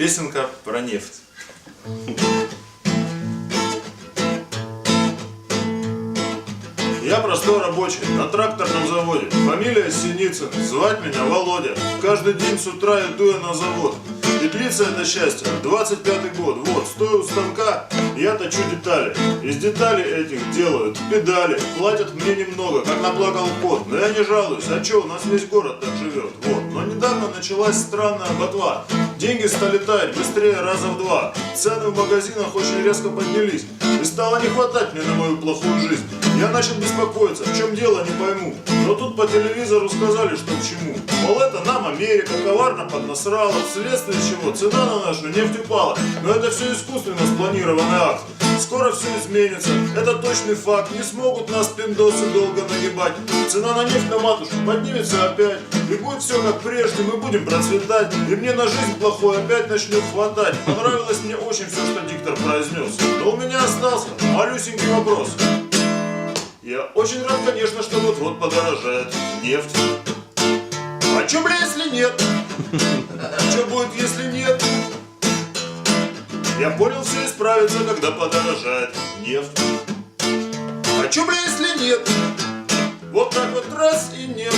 Песенка про нефть. Я простой рабочий на тракторном заводе. Фамилия Синицын, звать меня Володя. Каждый день с утра иду я на завод. И длится это счастье 25-й год. Вот, стою у станка, я точу детали. Из деталей этих делают педали. Платят мне немного, как наплакал кот. Но я не жалуюсь, а чё, у нас весь город так живет. Вот, но недавно началась странная ботва. Деньги стали таять быстрее раза в два. Цены в магазинах очень резко поднялись. И стало не хватать мне на мою плохую жизнь. Я начал беспокоиться, в чем дело, не пойму. Но тут по телевизору сказали, что к чему. Мол, это нам Америка коварно поднасрала, вследствие чего цена на нашу нефть упала. Но это все искусственно спланированный акт. Скоро все изменится, это точный факт. Не смогут нас пиндосы долго нагибать. Цена на нефть на матушку поднимется опять. И будет все как прежде, мы будем процветать. И мне на жизнь плохой опять начнет хватать. Понравилось мне очень все, что диктор произнес. Но у меня остался малюсенький вопрос. Я очень рад, конечно, что вот-вот подорожает нефть. А чё, бля, если нет? Чё будет, если нет? Я понял, все исправится, когда подорожает нефть. А чё, бля, если нет? Вот так вот раз и нет.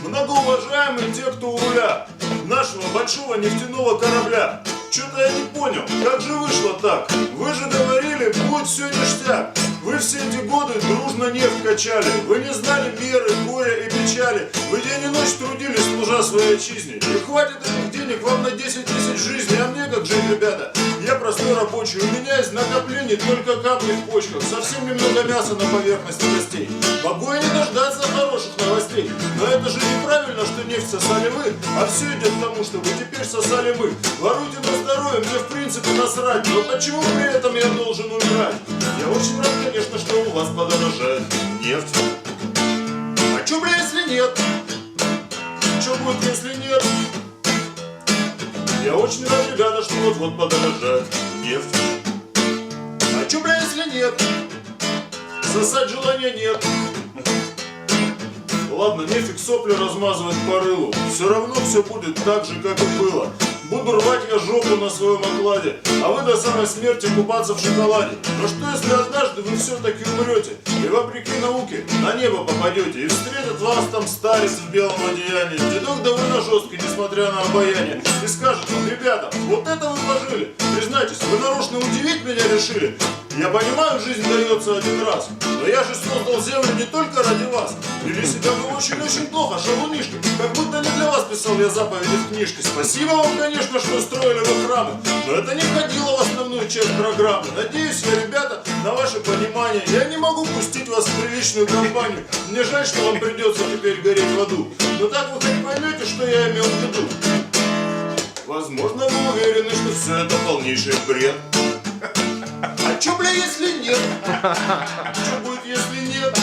Многоуважаемые те, кто у руля нашего большого нефтяного корабля. Чё-то я не понял, как же вышло так? Вы же говорили, будет все ништяк. Вы все эти годы дружно нефть качали. Вы не знали меры, горя и печали. Вы день и ночь трудились, служа своей отчизне. И хватит этих денег вам на 10 тысяч жизней. А мне как жить, ребята? Я простой рабочий. У меня из накоплений только камни в почках. Совсем немного мяса на поверхности костей. Могу я не дождаться хороших новостей. Но это же неправильно, что нефть сосали вы. А все идет к тому, что вы теперь сосали мы. Воруйте на здоровье, мне в принципе насрать. Но почему при этом я должен умирать? Я очень рад, конечно, что у вас подорожает нефть. А чё, бля, если нет? Чё будет, если нет? Я очень рад, ребята, что вот-вот подорожает нефть. А чё, бля, если нет? Сосать желания нет. Ладно, нефиг сопли размазывать по рылу. Все равно все будет так же, как и было. Буду рвать я жопу на своем окладе, а вы до самой смерти купаться в шоколаде. Но что если однажды вы все-таки умрете, и вопреки науке на небо попадете, и встретит вас там старец в белом одеянии, дедок довольно жесткий, несмотря на обаяние, и скажет вам: ребята, вот это вы пожили, признайтесь, вы нарочно удивить меня решили. Я понимаю, жизнь дается один раз, но я же создал землю не только ради вас. Вели себя вы очень-очень плохо, шалунишки, как будто не для вас писал я заповеди в книжке. Спасибо вам, конечно, что строили вы храмы, но это не входило в основную часть программы. Надеюсь я, ребята, на ваше понимание. Я не могу пустить вас в приличную компанию. Мне жаль, что вам придется теперь гореть в аду. Но так вы хоть поймете, что я имел в виду? Возможно, вы уверены, что все это полнейший бред. А чё, бля, если нет? Чё будет, если нет?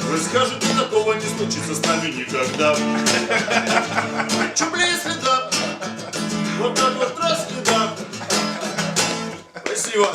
Вы скажете, такого не случится с нами никогда. А чё, бля, если да? Вот так вот раз и да. Спасибо.